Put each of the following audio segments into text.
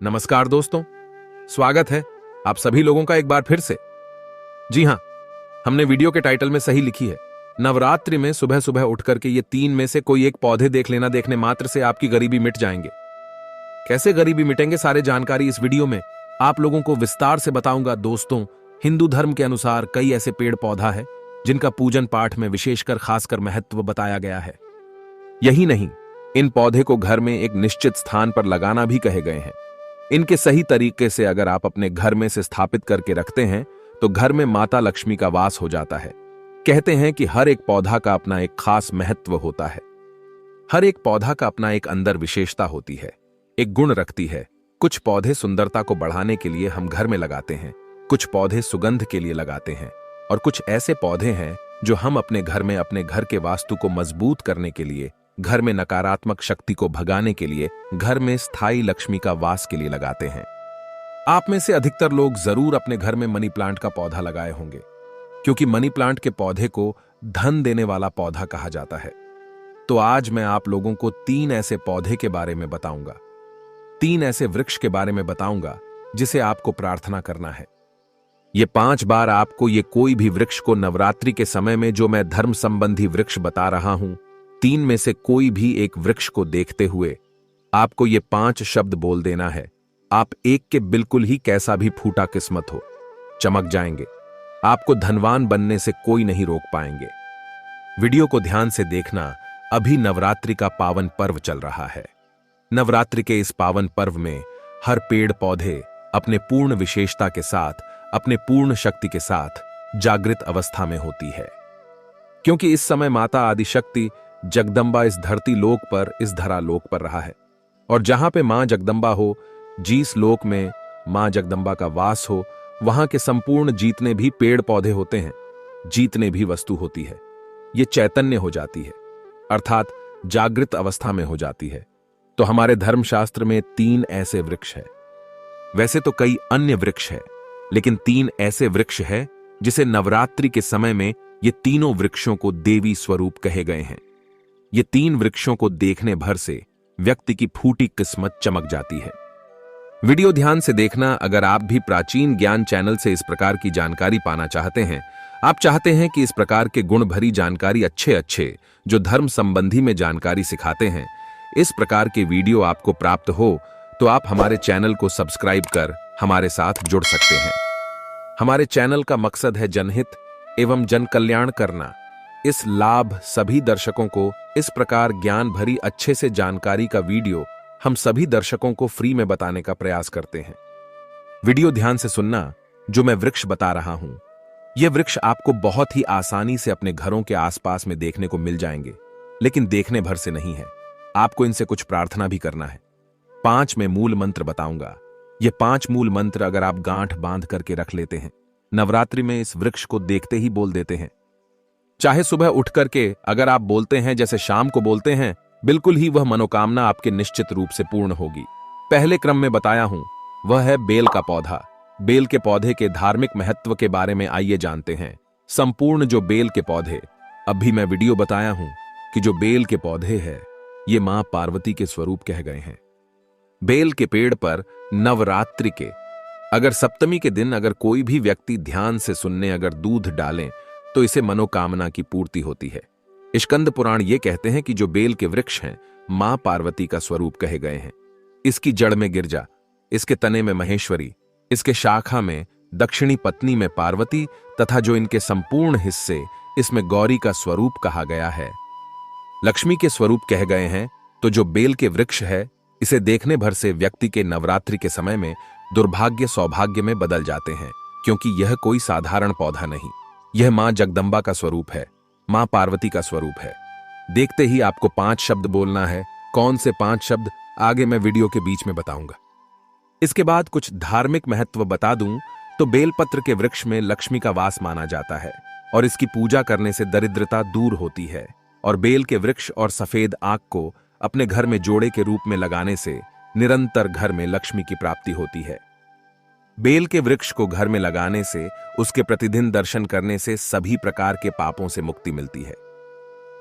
नमस्कार दोस्तों, स्वागत है आप सभी लोगों का एक बार फिर से। जी हां, हमने वीडियो के टाइटल में सही लिखी है। नवरात्रि में सुबह सुबह उठकर के ये तीन में से कोई एक पौधे देख लेना, देखने मात्र से आपकी गरीबी मिट जाएंगे। कैसे गरीबी मिटेंगे, सारे जानकारी इस वीडियो में आप लोगों को विस्तार से बताऊंगा। दोस्तों, हिंदू धर्म के अनुसार कई ऐसे पेड़ पौधा है जिनका पूजन पाठ में विशेषकर खासकर महत्व बताया गया है। यही नहीं, इन पौधे को घर में एक निश्चित स्थान पर लगाना भी कहे गए हैं। इनके सही तरीके से अगर आप अपने घर में से स्थापित करके रखते हैं तो घर में माता लक्ष्मी का वास हो जाता है। कहते हैं कि हर एक पौधा का अपना एक खास महत्व होता है। हर एक पौधा का अपना एक अंदर विशेषता होती है, एक गुण रखती है। कुछ पौधे सुंदरता को बढ़ाने के लिए हम घर में लगाते हैं, कुछ पौधे सुगंध के लिए लगाते हैं, और कुछ ऐसे पौधे हैं जो हम अपने घर में अपने घर के वास्तु को मजबूत करने के लिए, घर में नकारात्मक शक्ति को भगाने के लिए, घर में स्थायी लक्ष्मी का वास के लिए लगाते हैं। आप में से अधिकतर लोग जरूर अपने घर में मनी प्लांट का पौधा लगाए होंगे, क्योंकि मनी प्लांट के पौधे को धन देने वाला पौधा कहा जाता है। तो आज मैं आप लोगों को तीन ऐसे पौधे के बारे में बताऊंगा, तीन ऐसे वृक्ष के बारे में बताऊंगा जिसे आपको प्रार्थना करना है। ये 5 बार आपको ये कोई भी वृक्ष को नवरात्रि के समय में जो मैं धर्म संबंधी वृक्ष बता रहा हूं, तीन में से कोई भी एक वृक्ष को देखते हुए आपको ये 5 शब्द बोल देना है। आप एक के बिल्कुल ही कैसा भी फूटा किस्मत हो, चमक जाएंगे। आपको धनवान बनने से कोई नहीं रोक पाएंगे। वीडियो को ध्यान से देखना। अभी नवरात्रि का पावन पर्व चल रहा है। नवरात्रि के इस पावन पर्व में हर पेड़ पौधे अपने पूर्ण विशेषता के साथ, अपने पूर्ण शक्ति के साथ जागृत अवस्था में होती है, क्योंकि इस समय माता आदिशक्ति जगदम्बा इस धरती लोक पर, इस धरा लोक पर रहा है। और जहां पे मां जगदम्बा हो, जिस लोक में मां जगदम्बा का वास हो, वहां के संपूर्ण जीतने भी पेड़ पौधे होते हैं, जीतने भी वस्तु होती है। ये चैतन्य हो जाती है, अर्थात जागृत अवस्था में हो जाती है। तो हमारे धर्मशास्त्र में 3 ऐसे वृक्ष है। वैसे तो कई अन्य वृक्ष है, लेकिन 3 ऐसे वृक्ष है जिसे नवरात्रि के समय में ये तीनों वृक्षों को देवी स्वरूप कहे गए हैं। ये 3 वृक्षों को देखने भर से व्यक्ति की फूटी किस्मत चमक जाती है। वीडियो ध्यान से देखना। अगर आप भी प्राचीन ज्ञान चैनल से इस प्रकार की जानकारी पाना चाहते हैं, आप चाहते हैं कि इस प्रकार के गुण भरी जानकारी अच्छे जो धर्म संबंधी में जानकारी सिखाते हैं, इस प्रकार के वीडियो आपको प्राप्त हो, तो आप हमारे चैनल को सब्सक्राइब कर हमारे साथ जुड़ सकते हैं। हमारे चैनल का मकसद है जनहित एवं जन कल्याण करना। इस लाभ सभी दर्शकों को इस प्रकार ज्ञान भरी अच्छे से जानकारी का वीडियो हम सभी दर्शकों को फ्री में बताने का प्रयास करते हैं। वीडियो ध्यान से सुनना। जो मैं वृक्ष बता रहा हूं, ये वृक्ष आपको बहुत ही आसानी से अपने घरों के आसपास में देखने को मिल जाएंगे, लेकिन देखने भर से नहीं है, आपको इनसे कुछ प्रार्थना भी करना है। 5 में मूल मंत्र बताऊंगा। ये 5 मूल मंत्र अगर आप गांठ बांध करके रख लेते हैं, नवरात्रि में इस वृक्ष को देखते ही बोल देते हैं, चाहे सुबह उठ करके अगर आप बोलते हैं जैसे शाम को बोलते हैं, बिल्कुल ही वह मनोकामना आपके निश्चित रूप से पूर्ण होगी। पहले क्रम में बताया हूं, वह है बेल का पौधा। बेल के पौधे के धार्मिक महत्व के बारे में आइए जानते हैं। संपूर्ण जो बेल के पौधे, अभी मैं वीडियो बताया हूं कि जो बेल के पौधे हैं, ये मां पार्वती के स्वरूप कह गए हैं। बेल के पेड़ पर नवरात्रि के अगर सप्तमी के दिन अगर कोई भी व्यक्ति ध्यान से सुनने अगर दूध डालें, तो इसे मनोकामना की पूर्ति होती है। स्कंद पुराण ये कहते हैं कि जो बेल के वृक्ष हैं, मां पार्वती का स्वरूप कहे गए हैं। इसकी जड़ में गिरजा, इसके तने में महेश्वरी, इसके शाखा में दक्षिणी पत्नी में पार्वती, तथा जो इनके संपूर्ण हिस्से, इसमें गौरी का स्वरूप कहा गया है, लक्ष्मी के स्वरूप कहे गए हैं। तो जो बेल के वृक्ष है, इसे देखने भर से व्यक्ति के नवरात्रि के समय में दुर्भाग्य सौभाग्य में बदल जाते हैं, क्योंकि यह कोई साधारण पौधा नहीं, यह मां जगदम्बा का स्वरूप है, मां पार्वती का स्वरूप है। देखते ही आपको 5 शब्द बोलना है। कौन से 5 शब्द, आगे मैं वीडियो के बीच में बताऊंगा। इसके बाद कुछ धार्मिक महत्व बता दूं तो बेलपत्र के वृक्ष में लक्ष्मी का वास माना जाता है, और इसकी पूजा करने से दरिद्रता दूर होती है। और बेल के वृक्ष और सफेद आंख को अपने घर में जोड़े के रूप में लगाने से निरंतर घर में लक्ष्मी की प्राप्ति होती है। बेल के वृक्ष को घर में लगाने से, उसके प्रतिदिन दर्शन करने से सभी प्रकार के पापों से मुक्ति मिलती है।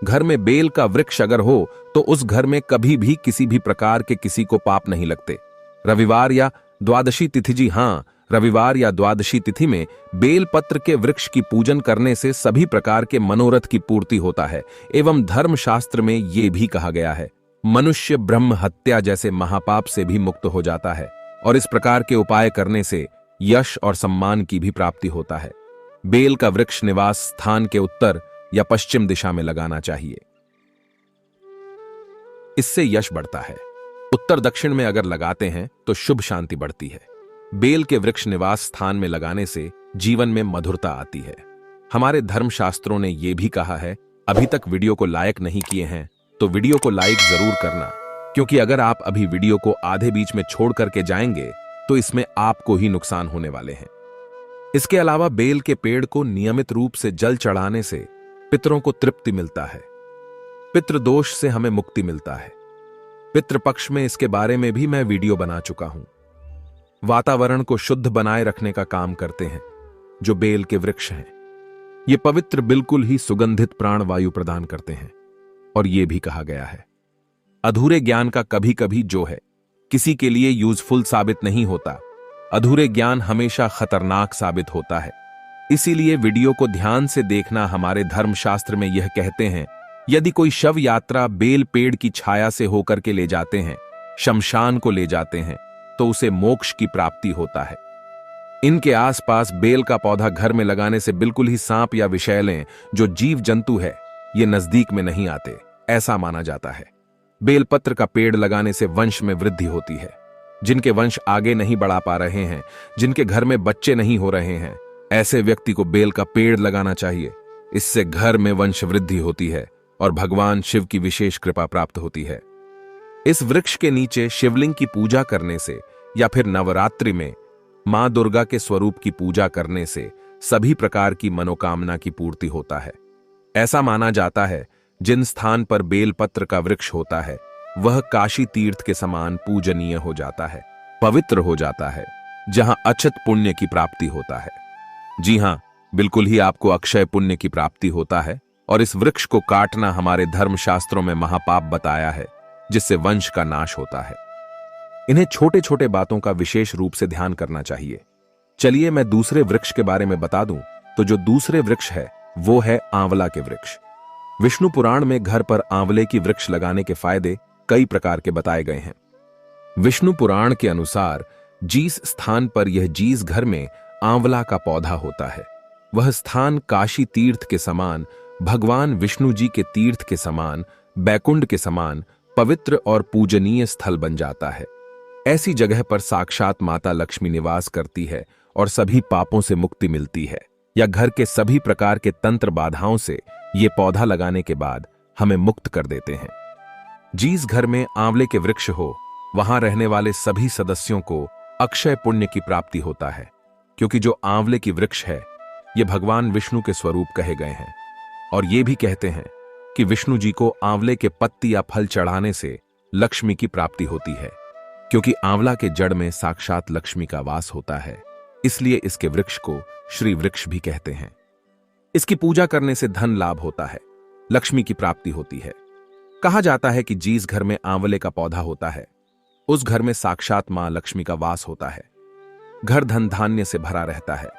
घर में बेल का वृक्ष अगर हो तो उस घर में कभी भी किसी भी प्रकार के किसी को पाप नहीं लगते। रविवार या द्वादशी तिथि, जी हां, रविवार या द्वादशी तिथि में बेल पत्र के वृक्ष की पूजन करने से सभी प्रकार के मनोरथ की पूर्ति होता है। एवं धर्मशास्त्र में यह भी कहा गया है, मनुष्य ब्रह्म हत्या जैसे महापाप से भी मुक्त हो जाता है और इस प्रकार के उपाय करने से यश और सम्मान की भी प्राप्ति होता है। बेल का वृक्ष निवास स्थान के उत्तर या पश्चिम दिशा में लगाना चाहिए, इससे यश बढ़ता है। उत्तर दक्षिण में अगर लगाते हैं तो शुभ शांति बढ़ती है। बेल के वृक्ष निवास स्थान में लगाने से जीवन में मधुरता आती है। हमारे धर्मशास्त्रों ने यह भी कहा है, अभी तक वीडियो को लाइक नहीं किए हैं तो वीडियो को लाइक जरूर करना, क्योंकि अगर आप अभी वीडियो को आधे बीच में छोड़ करके जाएंगे तो इसमें आपको ही नुकसान होने वाले हैं। इसके अलावा बेल के पेड़ को नियमित रूप से जल चढ़ाने से पितरों को तृप्ति मिलता है, पितृदोष से हमें मुक्ति मिलता है। पितृपक्ष में इसके बारे में भी मैं वीडियो बना चुका हूं। वातावरण को शुद्ध बनाए रखने का काम करते हैं जो बेल के वृक्ष हैं। ये पवित्र बिल्कुल ही सुगंधित प्राणवायु प्रदान करते हैं। और यह भी कहा गया है, अधूरे ज्ञान का कभी कभी जो है किसी के लिए यूजफुल साबित नहीं होता। अधूरे ज्ञान हमेशा खतरनाक साबित होता है। इसीलिए वीडियो को ध्यान से देखना। हमारे धर्मशास्त्र में यह कहते हैं, यदि कोई शव यात्रा बेल पेड़ की छाया से होकर के ले जाते हैं, शमशान को ले जाते हैं, तो उसे मोक्ष की प्राप्ति होता है। इनके आसपास बेल का पौधा घर में लगाने से बिल्कुल ही सांप या विषैलें जो जीव जंतु है ये नजदीक में नहीं आते, ऐसा माना जाता है। बेलपत्र का पेड़ लगाने से वंश में वृद्धि होती है। जिनके वंश आगे नहीं बढ़ा पा रहे हैं, जिनके घर में बच्चे नहीं हो रहे हैं, ऐसे व्यक्ति को बेल का पेड़ लगाना चाहिए। इससे घर में वंश वृद्धि होती है और भगवान शिव की विशेष कृपा प्राप्त होती है। इस वृक्ष के नीचे शिवलिंग की पूजा करने से या फिर नवरात्रि में मां दुर्गा के स्वरूप की पूजा करने से सभी प्रकार की मनोकामना की पूर्ति होता है। ऐसा माना जाता है, जिन स्थान पर बेलपत्र का वृक्ष होता है वह काशी तीर्थ के समान पूजनीय हो जाता है, पवित्र हो जाता है, जहां अक्षत पुण्य की प्राप्ति होता है। जी हां, बिल्कुल ही आपको अक्षय पुण्य की प्राप्ति होता है। और इस वृक्ष को काटना हमारे धर्मशास्त्रों में महापाप बताया है, जिससे वंश का नाश होता है। इन्हें छोटे छोटे बातों का विशेष रूप से ध्यान करना चाहिए। चलिए मैं दूसरे वृक्ष के बारे में बता दूं, तो जो दूसरे वृक्ष है वो है आंवला के वृक्ष। विष्णु पुराण में घर पर आंवले की वृक्ष लगाने के फायदे कई प्रकार के बताए गए हैं। विष्णु पुराण के अनुसार जिस स्थान पर यह जिस घर में आंवला का पौधा होता है वह स्थान काशी तीर्थ के समान, भगवान विष्णु जी के तीर्थ के समान, बैकुंठ के समान पवित्र और पूजनीय स्थल बन जाता है। ऐसी जगह पर साक्षात माता लक्ष्मी निवास करती है और सभी पापों से मुक्ति मिलती है, या घर के सभी प्रकार के तंत्र बाधाओं से ये पौधा लगाने के बाद हमें मुक्त कर देते हैं। जिस घर में आंवले के वृक्ष हो वहां रहने वाले सभी सदस्यों को अक्षय पुण्य की प्राप्ति होता है, क्योंकि जो आंवले की वृक्ष है ये भगवान विष्णु के स्वरूप कहे गए हैं। और ये भी कहते हैं कि विष्णु जी को आंवले के पत्ती या फल चढ़ाने से लक्ष्मी की प्राप्ति होती है, क्योंकि आंवला के जड़ में साक्षात लक्ष्मी का वास होता है। इसलिए इसके वृक्ष को श्री वृक्ष भी कहते हैं। इसकी पूजा करने से धन लाभ होता है, लक्ष्मी की प्राप्ति होती है। कहा जाता है कि जिस घर में आंवले का पौधा होता है उस घर में साक्षात मां लक्ष्मी का वास होता है। घर धन धान्य से भरा रहता है।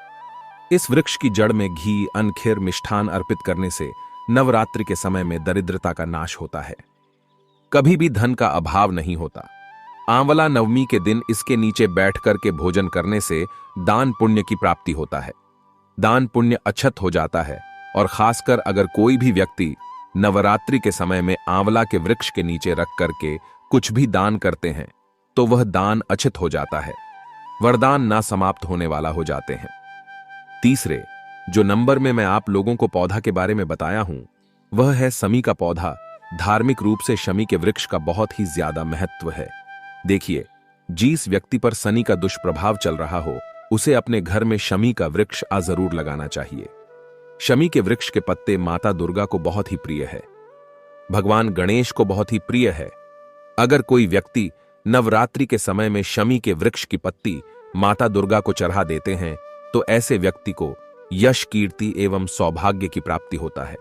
इस वृक्ष की जड़ में घी, अन्न, खीर, मिष्ठान अर्पित करने से नवरात्रि के समय में दरिद्रता का नाश होता है, कभी भी धन का अभाव नहीं होता। आंवला नवमी के दिन इसके नीचे बैठ करके भोजन करने से दान पुण्य की प्राप्ति होता है। दान पुण्य अक्षत हो जाता है, और खासकर अगर कोई भी व्यक्ति नवरात्रि के समय में आंवला के वृक्ष के नीचे रख करके कुछ भी दान करते हैं तो वह दान अक्षत हो जाता है, वरदान ना समाप्त होने वाला हो जाते हैं। तीसरे जो नंबर में मैं आप लोगों को पौधा के बारे में बताया हूं वह है शमी का पौधा। धार्मिक रूप से शमी के वृक्ष का बहुत ही ज्यादा महत्व है। देखिए, जिस व्यक्ति पर शनि का दुष्प्रभाव चल रहा हो उसे अपने घर में शमी का वृक्ष जरूर लगाना चाहिए। शमी के वृक्ष के पत्ते माता दुर्गा को बहुत ही प्रिय है, भगवान गणेश को बहुत ही प्रिय है। अगर कोई व्यक्ति नवरात्रि के समय में शमी के वृक्ष की पत्ती माता दुर्गा को चढ़ा देते हैं तो ऐसे व्यक्ति को यश, कीर्ति एवं सौभाग्य की प्राप्ति होता है।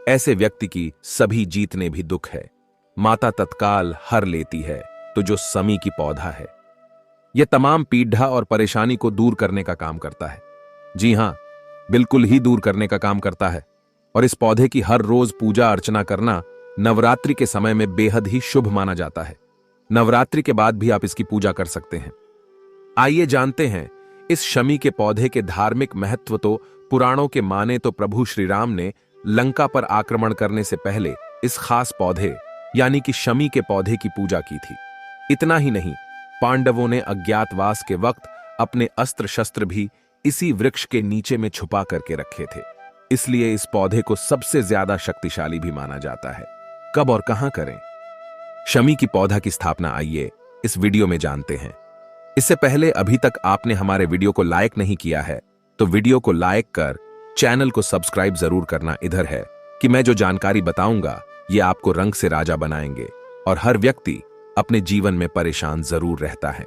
ऐसे व्यक्ति की सभी जीतने भी दुख है माता तत्काल हर लेती है। तो जो शमी की पौधा है यह तमाम पीड़ा और परेशानी को दूर करने का काम करता है। जी हां, बिल्कुल ही दूर करने का काम करता है। और इस पौधे की हर रोज पूजा अर्चना करना नवरात्रि के समय में बेहद ही शुभ माना जाता है। नवरात्रि के बाद भी आप इसकी पूजा कर सकते हैं। आइए जानते हैं इस शमी के पौधे के धार्मिक महत्व। तो पुराणों के माने तो प्रभु श्री राम ने लंका पर आक्रमण करने से पहले इस खास पौधे यानी कि शमी के पौधे की पूजा की थी। इतना ही नहीं, पांडवों ने अज्ञातवास के वक्त अपने अस्त्र शस्त्र भी इसी वृक्ष के नीचे में छुपा करके रखे थे। इसलिए इस पौधे को सबसे ज्यादा शक्तिशाली भी माना जाता है। कब और कहां करें शमी की पौधा की स्थापना, आइए इस वीडियो में जानते हैं। इससे पहले अभी तक आपने हमारे वीडियो को लाइक नहीं किया है तो वीडियो को लाइक कर चैनल को सब्सक्राइब जरूर करना। इधर है कि मैं जो जानकारी बताऊंगा ये आपको रंग से राजा बनाएंगे और हर व्यक्ति अपने जीवन में परेशान जरूर रहता है।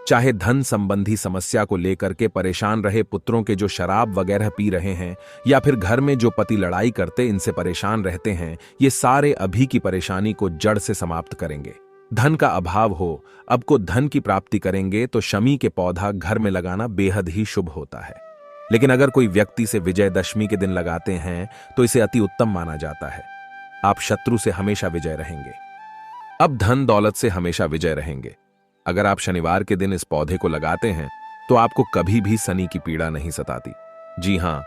चाहे धन संबंधी समस्या को लेकर के परेशान रहे, पुत्रों के जो शराब वगैरह पी रहे हैं, या फिर घर में जो पति लड़ाई करते इनसे परेशान रहते हैं, ये सारे अभी की परेशानी को जड़ से समाप्त करेंगे। धन का अभाव हो, अब को धन की प्राप्ति करेंगे तो शमी के पौधा घर में लगाना बेहद ही शुभ होता है। लेकिन अगर कोई व्यक्ति से विजयदशमी के दिन लगाते हैं तो इसे अति उत्तम माना जाता है। आप शत्रु से हमेशा विजय रहेंगे, अब धन दौलत से हमेशा विजय रहेंगे। अगर आप शनिवार के दिन इस पौधे को लगाते हैं तो आपको कभी भी शनि की पीड़ा नहीं सताती। जी हां,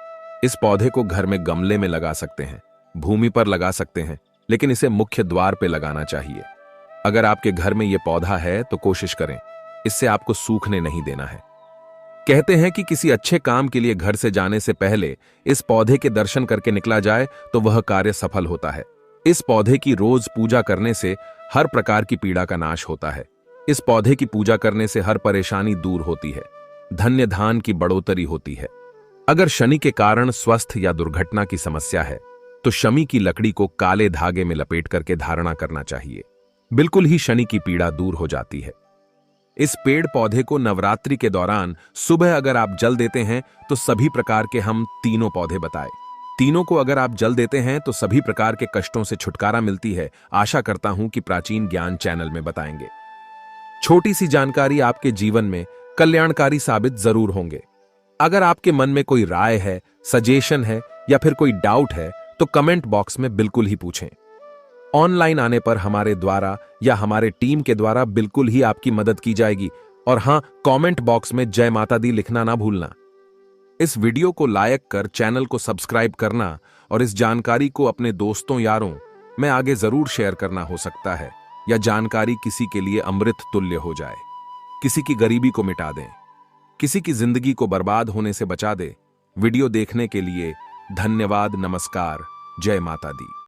इस पौधे को घर में गमले में लगा सकते हैं, भूमि पर लगा सकते हैं, लेकिन इसे मुख्य द्वार पे लगाना चाहिए। अगर आपके घर में यह पौधा है तो कोशिश करें इससे आपको सूखने नहीं देना है। कहते हैं कि किसी अच्छे काम के लिए घर से जाने से पहले इस पौधे के दर्शन करके निकला जाए तो वह कार्य सफल होता है। इस पौधे की रोज पूजा करने से हर प्रकार की पीड़ा का नाश होता है। इस पौधे की पूजा करने से हर परेशानी दूर होती है, धन्य धान की बढ़ोतरी होती है। अगर शनि के कारण स्वस्थ या दुर्घटना की समस्या है तो शमी की लकड़ी को काले धागे में लपेट करके धारणा करना चाहिए। बिल्कुल ही शनि की पीड़ा दूर हो जाती है। इस पेड़ पौधे को नवरात्रि के दौरान सुबह अगर आप जल देते हैं तो सभी प्रकार के हम तीनों पौधे बताए, तीनों को अगर आप जल देते हैं तो सभी प्रकार के कष्टों से छुटकारा मिलती है। आशा करता हूं कि प्राचीन ज्ञान चैनल में बताएंगे। छोटी सी जानकारी आपके जीवन में कल्याणकारी साबित जरूर होंगे। अगर आपके मन में कोई राय है, सजेशन है या फिर कोई डाउट है तो कमेंट बॉक्स में बिल्कुल ही पूछें। ऑनलाइन आने पर हमारे द्वारा या हमारे टीम के द्वारा बिल्कुल ही आपकी मदद की जाएगी। और हां, कमेंट बॉक्स में जय माता दी लिखना ना भूलना। इस वीडियो को लाइक कर चैनल को सब्सक्राइब करना और इस जानकारी को अपने दोस्तों यारों में आगे जरूर शेयर करना। हो सकता है यह जानकारी किसी के लिए अमृत तुल्य हो जाए, किसी की गरीबी को मिटा दें, किसी की जिंदगी को बर्बाद होने से बचा दे। वीडियो देखने के लिए धन्यवाद। नमस्कार। जय माता दी।